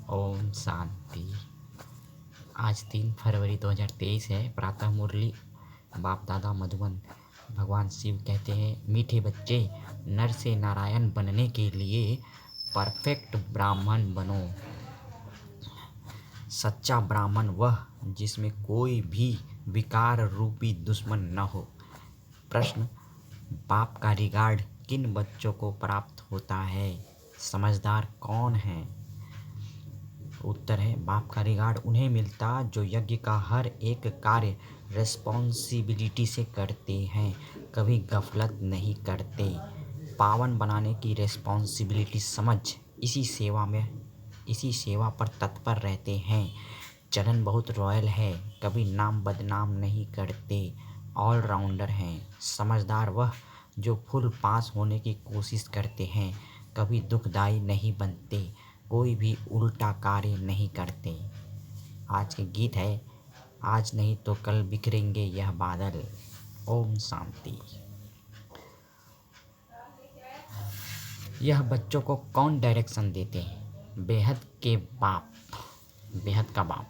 ओम शांति। आज 3 फरवरी 2023 है। प्रातः मुरली बाप दादा मधुबन। भगवान शिव कहते हैं, मीठे बच्चे, नर से नारायण बनने के लिए परफेक्ट ब्राह्मण बनो। सच्चा ब्राह्मण वह जिसमें कोई भी विकार रूपी दुश्मन न हो। प्रश्न, बाप का रिगार्ड किन बच्चों को प्राप्त होता है? समझदार कौन है? उत्तर है, बाप का रिगार्ड उन्हें मिलता जो यज्ञ का हर एक कार्य रिस्पॉन्सिबिलिटी से करते हैं, कभी गफलत नहीं करते। पावन बनाने की रिस्पॉन्सिबिलिटी समझ इसी सेवा पर तत्पर रहते हैं। चलन बहुत रॉयल है, कभी नाम बदनाम नहीं करते। ऑलराउंडर हैं। समझदार वह जो फुल पास होने की कोशिश करते हैं, कभी दुखदाई नहीं बनते, कोई भी उल्टा कार्य नहीं करते। आज के गीत है, आज नहीं तो कल बिखरेंगे यह बादल। ओम शांति। यह बच्चों को कौन डायरेक्शन देते हैं? बेहद का बाप,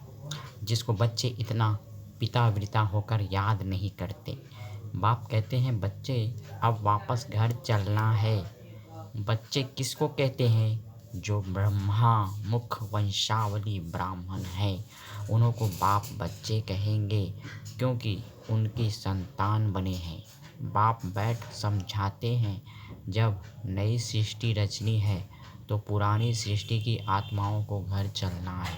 जिसको बच्चे इतना पितावृता होकर याद नहीं करते। बाप कहते हैं, बच्चे अब वापस घर चलना है। बच्चे किसको कहते हैं? जो ब्रह्मा मुख वंशावली ब्राह्मण है, उन्हों को बाप बच्चे कहेंगे, क्योंकि उनकी संतान बने हैं। बाप बैठ समझाते हैं, जब नई सृष्टि रचनी है तो पुरानी सृष्टि की आत्माओं को घर चलना है।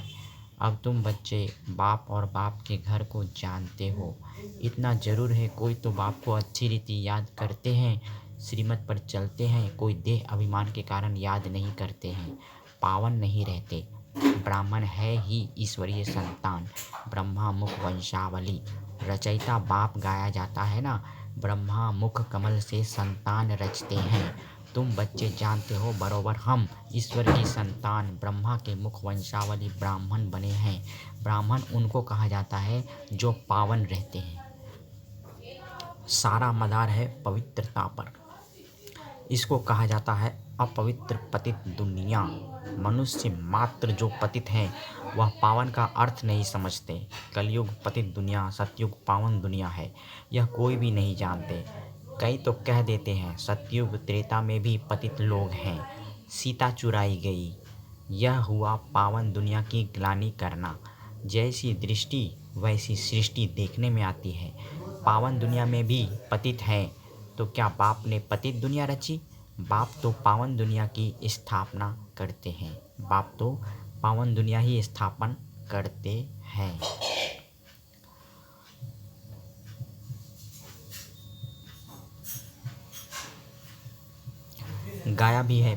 अब तुम बच्चे बाप और बाप के घर को जानते हो। इतना ज़रूर है, कोई तो बाप को अच्छी रीति याद करते हैं, श्रीमत पर चलते हैं, कोई देह अभिमान के कारण याद नहीं करते हैं, पावन नहीं रहते। ब्राह्मण है ही ईश्वरीय संतान, ब्रह्मा मुख वंशावली। रचयिता बाप गाया जाता है ना, ब्रह्मा मुख कमल से संतान रचते हैं। तुम बच्चे जानते हो बरोबर, हम ईश्वर की संतान ब्रह्मा के मुख वंशावली ब्राह्मण बने हैं। ब्राह्मण उनको कहा जाता है जो पावन रहते हैं। सारा मदार है पवित्रता पर। इसको कहा जाता है अपवित्र पतित दुनिया। मनुष्य मात्र जो पतित हैं, वह पावन का अर्थ नहीं समझते। कलयुग पतित दुनिया, सतयुग पावन दुनिया है, यह कोई भी नहीं जानते। कई तो कह देते हैं सतयुग त्रेता में भी पतित लोग हैं, सीता चुराई गई। यह हुआ पावन दुनिया की ग्लानि करना। जैसी दृष्टि वैसी सृष्टि देखने में आती है। पावन दुनिया में भी पतित हैं, तो क्या बाप ने पतित दुनिया रची? बाप तो पावन दुनिया की स्थापना करते हैं। बाप तो पावन दुनिया ही स्थापन करते हैं। गाया भी है,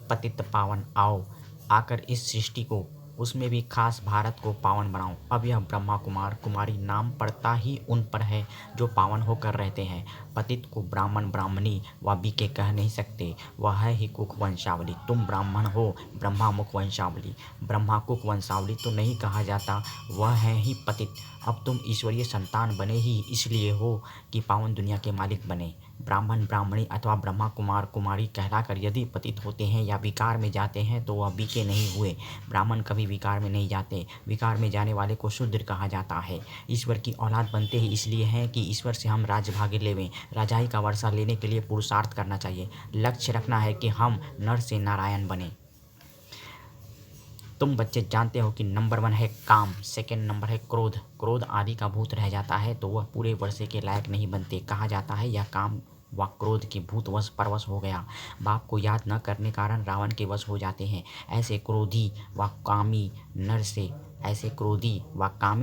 पतित पावन आओ, आकर इस सृष्टि को, उसमें भी खास भारत को पावन बनाओ। अब यह ब्रह्मा कुमार कुमारी नाम पड़ता ही उन पर है जो पावन होकर रहते हैं। पतित को ब्राह्मण ब्राह्मणी व बीके कह नहीं सकते, वह है ही कुक वंशावली। तुम ब्राह्मण हो, ब्रह्मा मुख वंशावली। ब्रह्मा कुक वंशावली तो नहीं कहा जाता, वह है ही पतित। अब तुम ईश्वरीय संतान बने ही इसलिए हो कि पावन दुनिया के मालिक बने। ब्राह्मण ब्राह्मणी अथवा ब्रह्मा कुमार कुमारी कहलाकर यदि पतित होते हैं या विकार में जाते हैं तो वह बीके नहीं हुए। ब्राह्मण कभी विकार में नहीं जाते। विकार में जाने वाले को शूद्र कहा जाता है। ईश्वर की औलाद बनते ही इसलिए हैं कि ईश्वर से हम राज्यभाग्य लेवें। राजाई का वर्षा लेने के लिए पुरुषार्थ करना चाहिए। लक्ष्य रखना है कि हम नर से नारायण बने। तुम बच्चे जानते हो कि नंबर 1 है काम, सेकंड नंबर है क्रोध। क्रोध आदि का भूत रह जाता है तो वह पूरे वर्षे के लायक नहीं बनते। कहा जाता है यह काम व क्रोध के भूतवश परवश हो गया। बाप को याद न करने कारण रावण के वश हो जाते हैं। ऐसे क्रोधी व कामी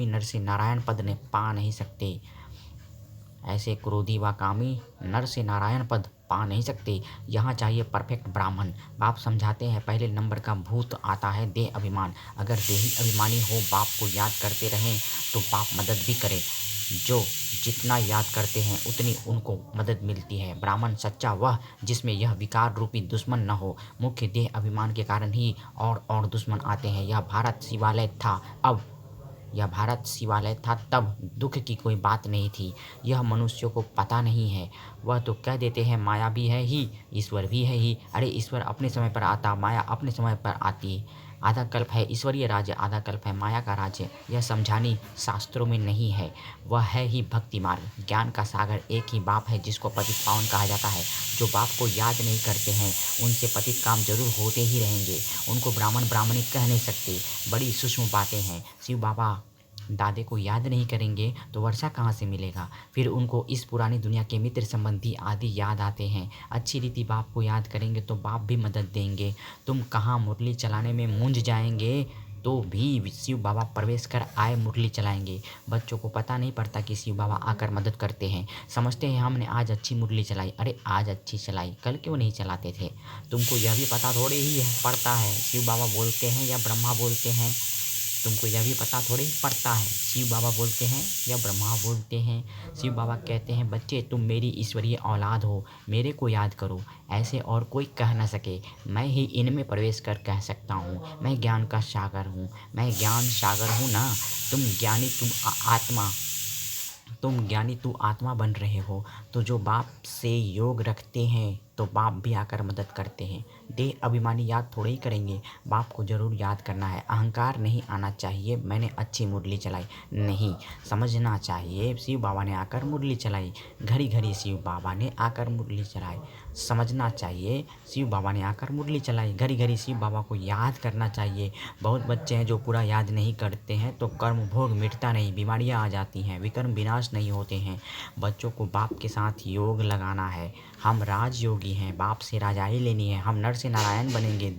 नर से नारायण पद ने पा नहीं सकते। ऐसे क्रोधी व कामी नर से नारायण पद पा नहीं सकते। यहाँ चाहिए परफेक्ट ब्राह्मण। बाप समझाते हैं, पहले नंबर का भूत आता है देह अभिमान। अगर देही अभिमानी हो, बाप को याद करते रहें तो बाप मदद भी करे। जो जितना याद करते हैं उतनी उनको मदद मिलती है। ब्राह्मण सच्चा वह जिसमें यह विकार रूपी दुश्मन न हो। मुख्य देह अभिमान के कारण ही और दुश्मन आते हैं। यह भारत शिवालय था तब दुख की कोई बात नहीं थी। यह मनुष्यों को पता नहीं है। वह तो कह देते हैं माया भी है ही, ईश्वर भी है ही। अरे ईश्वर अपने समय पर आता, माया अपने समय पर आती। आधा कल्प है ईश्वरीय राज्य, आधा कल्प है माया का राज्य। यह समझानी शास्त्रों में नहीं है, वह है ही भक्ति मार्ग। ज्ञान का सागर एक ही बाप है जिसको पतित पावन कहा जाता है। जो बाप को याद नहीं करते हैं उनसे पतित काम जरूर होते ही रहेंगे। उनको ब्राह्मण ब्राह्मणी कह नहीं सकते। बड़ी सूक्ष्म बातें हैं। शिव बाबा दादे को याद नहीं करेंगे तो वर्षा कहाँ से मिलेगा। फिर उनको इस पुरानी दुनिया के मित्र संबंधी आदि याद आते हैं। अच्छी रीति बाप को याद करेंगे तो बाप भी मदद देंगे। तुम कहाँ मुरली चलाने में मूंझ जाएंगे तो भी शिव बाबा प्रवेश कर आए मुरली चलाएंगे। बच्चों को पता नहीं पड़ता कि शिव बाबा आकर मदद करते हैं। समझते हैं हमने आज अच्छी मुरली चलाई। अरे आज अच्छी चलाई, कल क्यों नहीं चलाते थे। तुमको यह भी पता थोड़े ही पड़ता है शिव बाबा बोलते हैं या ब्रह्मा बोलते हैं। तुमको यह भी पता थोड़े ही पड़ता है शिव बाबा बोलते हैं या ब्रह्मा बोलते हैं। शिव बाबा कहते हैं बच्चे तुम मेरी ईश्वरीय औलाद हो, मेरे को याद करो। ऐसे और कोई कह न सके, मैं ही इनमें प्रवेश कर कह सकता हूँ। मैं ज्ञान का सागर हूँ, मैं ज्ञान सागर हूँ ना। तुम ज्ञानी, तुम ज्ञानी, तू आत्मा बन रहे हो। तो जो बाप से योग रखते हैं तो बाप भी आकर मदद करते हैं। देह अभिमानी याद थोड़े ही करेंगे, बाप को ज़रूर याद करना है। अहंकार नहीं आना चाहिए मैंने अच्छी मुरली चलाई, नहीं। समझना चाहिए शिव बाबा ने आकर मुरली चलाई, घड़ी घड़ी शिव बाबा ने आकर मुरली चलाई। समझना चाहिए शिव बाबा ने आकर मुरली चलाई, घड़ी घड़ी शिव बाबा को याद करना चाहिए। बहुत बच्चे हैं जो पूरा याद नहीं करते हैं तो कर्म भोग मिटता नहीं, बीमारियां आ जाती हैं, विकर्म विनाश नहीं होते हैं। बच्चों को बाप के साथ योग लगाना है। हम राजयोगी हैं, बाप से राजाई लेनी है। हम नर से नारायण बनेंगे।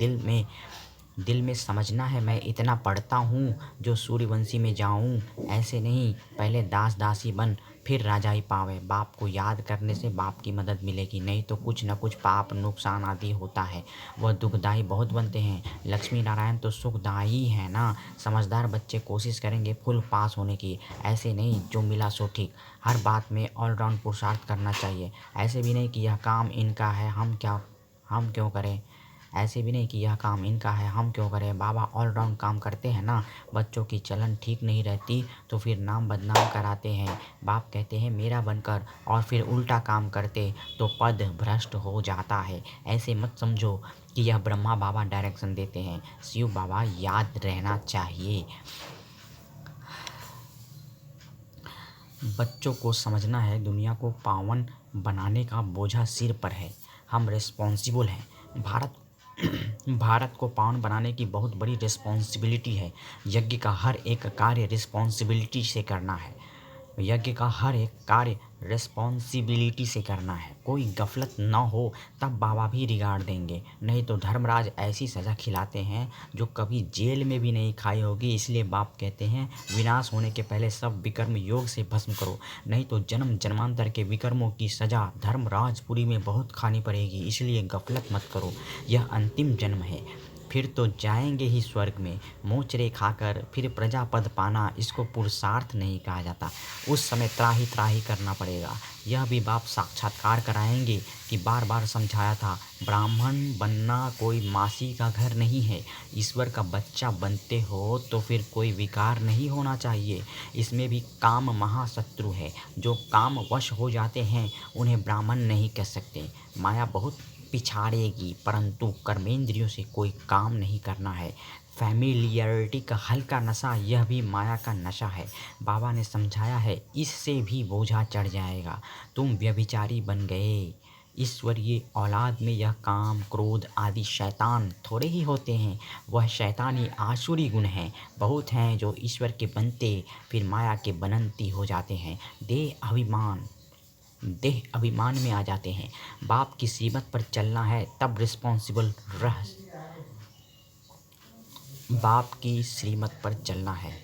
दिल में समझना है मैं इतना पढ़ता हूँ जो सूर्यवंशी में जाऊँ। ऐसे नहीं, पहले दास दासी बन फिर राजाई पावे। बाप को याद करने से बाप की मदद मिलेगी, नहीं तो कुछ न कुछ पाप नुकसान आदि होता है। वह दुखदाई बहुत बनते हैं। लक्ष्मी नारायण तो सुखदाई है ना। समझदार बच्चे कोशिश करेंगे फुल पास होने की। ऐसे नहीं जो मिला सो ठीक, हर बात में ऑलराउंड पुरुषार्थ करना चाहिए। ऐसे भी नहीं कि यह काम इनका है हम क्यों करें। ऐसे भी नहीं कि यह काम इनका है हम क्यों करें। बाबा ऑलराउंड काम करते हैं ना। बच्चों की चलन ठीक नहीं रहती तो फिर नाम बदनाम कराते हैं। बाप कहते हैं मेरा बनकर और फिर उल्टा काम करते तो पद भ्रष्ट हो जाता है। ऐसे मत समझो कि यह ब्रह्मा बाबा डायरेक्शन देते हैं। शिव बाबा याद रहना चाहिए। बच्चों को समझना है दुनिया को पावन बनाने का बोझा सिर पर है। हम रिस्पॉन्सिबल हैं। भारत को पावन बनाने की बहुत बड़ी रिस्पॉन्सिबिलिटी है। यज्ञ का हर एक कार्य रिस्पॉन्सिबिलिटी से करना है। यज्ञ का हर एक कार्य रिस्पॉन्सिबिलिटी से करना है। कोई गफलत ना हो तब बाबा भी रिगाड़ देंगे, नहीं तो धर्मराज ऐसी सज़ा खिलाते हैं जो कभी जेल में भी नहीं खाई होगी। इसलिए बाप कहते हैं विनाश होने के पहले सब विकर्म योग से भस्म करो, नहीं तो जन्म जन्मांतर के विकर्मों की सज़ा धर्मराजपुरी में बहुत खानी पड़ेगी। इसलिए गफलत मत करो, यह अंतिम जन्म है, फिर तो जाएंगे ही स्वर्ग में। मोचरे खाकर फिर प्रजापद पाना, इसको पुरुषार्थ नहीं कहा जाता। उस समय त्राही त्राही करना पड़ेगा। यह भी बाप साक्षात्कार कराएंगे कि बार बार समझाया था, ब्राह्मण बनना कोई मासी का घर नहीं है। ईश्वर का बच्चा बनते हो तो फिर कोई विकार नहीं होना चाहिए। इसमें भी काम महाशत्रु है। जो काम वश हो जाते हैं उन्हें ब्राह्मण नहीं कह सकते। माया बहुत पिछाड़ेगी, परंतु कर्मेंद्रियों से कोई काम नहीं करना है। फैमिलियरिटी का हल्का नशा, यह भी माया का नशा है। बाबा ने समझाया है इससे भी बोझा चढ़ जाएगा। तुम व्यभिचारी बन गए। ईश्वरीय औलाद में यह काम क्रोध आदि शैतान थोड़े ही होते हैं। वह शैतानी आसुरी गुण हैं। बहुत हैं जो ईश्वर के बनते फिर माया के बनंती हो जाते हैं। देह अभिमान में आ जाते हैं। बाप की सीमत पर चलना है तब रिस्पॉन्सिबल रह बाप की श्रीमत पर चलना है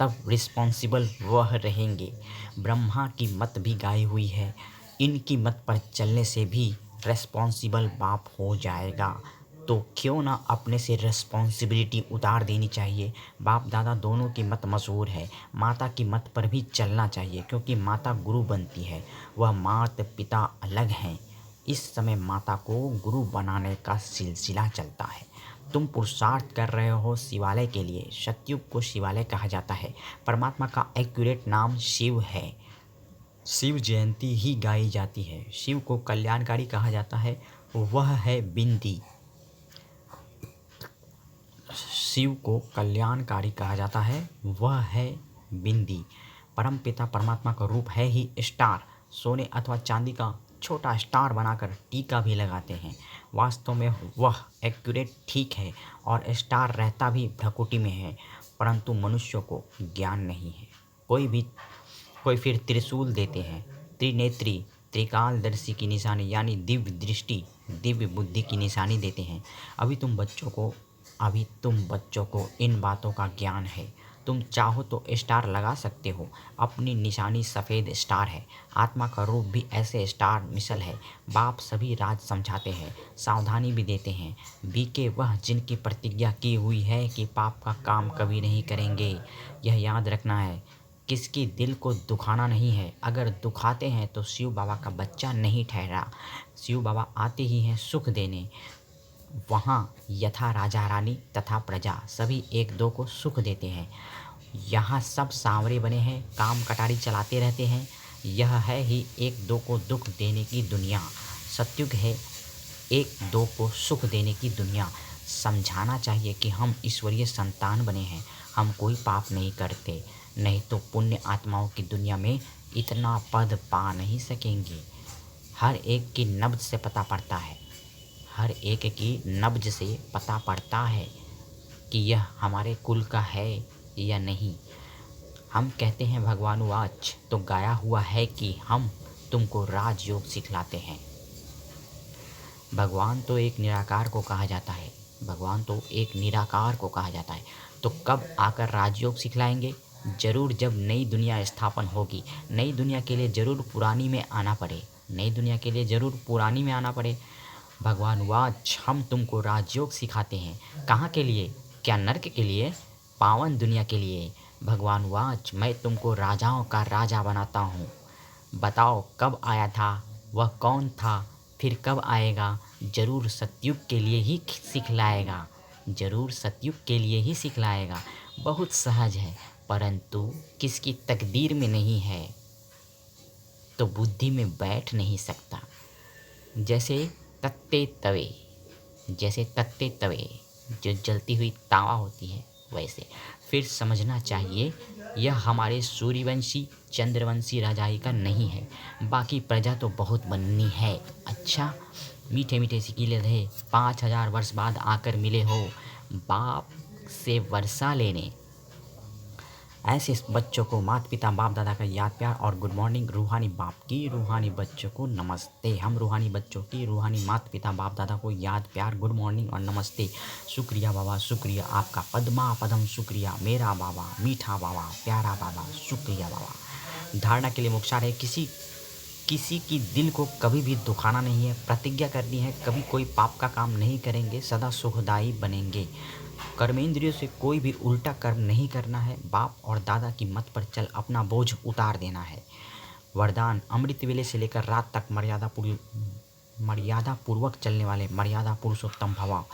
तब रिस्पॉन्सिबल वह रहेंगे। ब्रह्मा की मत भी गाई हुई है, इनकी मत पर चलने से भी रिस्पॉन्सिबल बाप हो जाएगा। तो क्यों ना अपने से रिस्पॉन्सिबिलिटी उतार देनी चाहिए। बाप दादा दोनों की मत मशहूर है। माता की मत पर भी चलना चाहिए क्योंकि माता गुरु बनती है। वह माता पिता अलग हैं। इस समय माता को गुरु बनाने का सिलसिला चलता है। तुम पुरुषार्थ कर रहे हो शिवालय के लिए। सतयुग को शिवालय कहा जाता है। परमात्मा का एक्यूरेट नाम शिव है। शिव जयंती ही गाई जाती है। शिव को कल्याणकारी कहा जाता है। वह है बिंदी। शिव को कल्याणकारी कहा जाता है, वह है बिंदी। परमपिता परमात्मा का रूप है ही स्टार। सोने अथवा चांदी का छोटा स्टार बनाकर टीका भी लगाते हैं। वास्तव में वह एक्यूरेट ठीक है और स्टार रहता भी भ्रकुटी में है, परंतु मनुष्यों को ज्ञान नहीं है। कोई फिर त्रिशूल देते हैं, त्रिनेत्री त्रिकालदर्शी की निशानी यानी दिव्य दृष्टि दिव्य बुद्धि की निशानी देते हैं। अभी तुम बच्चों को इन बातों का ज्ञान है। तुम चाहो तो स्टार लगा सकते हो। अपनी निशानी सफ़ेद स्टार है। आत्मा का रूप भी ऐसे स्टार मिसल है। बाप सभी राज समझाते हैं, सावधानी भी देते हैं। बीके वह जिनकी प्रतिज्ञा की हुई है कि पाप का काम कभी नहीं करेंगे। यह याद रखना है, किसकी दिल को दुखाना नहीं है। अगर दुखाते हैं तो शिव बाबा का बच्चा नहीं ठहरा। शिव बाबा आते ही हैं सुख देने। वहाँ यथा राजा रानी तथा प्रजा सभी एक दो को सुख देते हैं। यहाँ सब सांवरे बने हैं, काम कटारी चलाते रहते हैं। यह है ही एक दो को दुख देने की दुनिया। सत्युग है एक दो को सुख देने की दुनिया। समझाना चाहिए कि हम ईश्वरीय संतान बने हैं, हम कोई पाप नहीं करते, नहीं तो पुण्य आत्माओं की दुनिया में इतना पद पा नहीं सकेंगे। हर एक की नब्ज से पता पड़ता है, हर एक की नब्ज से पता पड़ता है कि यह हमारे कुल का है या नहीं। हम कहते हैं भगवानुवाच, तो गाया हुआ है कि हम तुमको राजयोग सिखलाते हैं। भगवान तो एक निराकार को कहा जाता है, तो कब आकर राजयोग सिखलाएंगे? जरूर जब नई दुनिया स्थापन होगी। नई दुनिया के लिए जरूर पुरानी में आना पड़े। भगवान वाच, हम तुमको राजयोग सिखाते हैं। कहाँ के लिए? क्या नर्क के लिए? पावन दुनिया के लिए। भगवान वाच, मैं तुमको राजाओं का राजा बनाता हूँ। बताओ कब आया था, वह कौन था, फिर कब आएगा? जरूर सतयुग के लिए ही सिखलाएगा। बहुत सहज है, परंतु किसकी तकदीर में नहीं है तो बुद्धि में बैठ नहीं सकता। जैसे तत्ते तवे जो जलती हुई तावा होती है, वैसे फिर समझना चाहिए यह हमारे सूर्यवंशी चंद्रवंशी राजाई का नहीं है। बाकी प्रजा तो बहुत बननी है। अच्छा, मीठे मीठे सिकीले रहे, 5000 वर्ष बाद आकर मिले हो बाप से वर्षा लेने। ऐसे बच्चों को माता पिता बाप दादा का याद प्यार और गुड मॉर्निंग। रूहानी बाप की रूहानी बच्चों को नमस्ते। हम रूहानी बच्चों की रूहानी माता पिता बाप दादा को याद प्यार गुड मॉर्निंग और नमस्ते। शुक्रिया बाबा, शुक्रिया आपका पद्मा पदम, शुक्रिया मेरा बाबा, मीठा बाबा, प्यारा बाबा, शुक्रिया बाबा। धारणा के लिए मुख्तार है, किसी की दिल को कभी भी दुखाना नहीं है। प्रतिज्ञा करनी है, कभी कोई पाप का काम नहीं करेंगे, सदा सुखदायी बनेंगे। कर्मेंद्रियों से कोई भी उल्टा कर्म नहीं करना है। बाप और दादा की मत पर चल अपना बोझ उतार देना है। वरदान, अमृत वेले से लेकर रात तक मर्यादा पूर्वक चलने वाले मर्यादा पुरुषोत्तम भवा।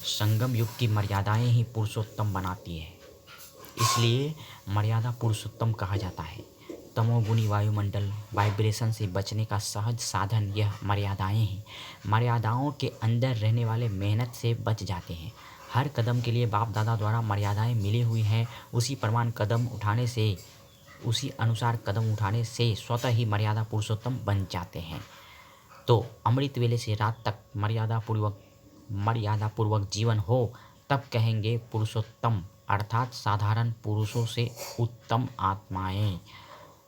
संगम युग की मर्यादाएं ही पुरुषोत्तम बनाती है, इसलिए मर्यादा पुरुषोत्तम कहा जाता है। तमोगुणी वायुमंडल वाइब्रेशन से बचने का सहज साधन यह मर्यादाएं हैं। मर्यादाओं के अंदर रहने वाले मेहनत से बच जाते हैं। हर कदम के लिए बाप दादा द्वारा मर्यादाएं मिली हुई हैं। उसी अनुसार कदम उठाने से स्वतः ही मर्यादा पुरुषोत्तम बन जाते हैं। तो अमृत वेले से रात तक मर्यादा पूर्वक जीवन हो, तब कहेंगे पुरुषोत्तम, अर्थात साधारण पुरुषों से उत्तम आत्माएं।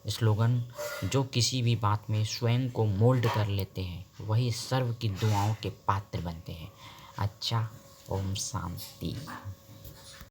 स्लोगन, जो किसी भी बात में स्वयं को मोल्ड कर लेते हैं, वही सर्व की दुआओं के पात्र बनते हैं। अच्छा, ओम शांति।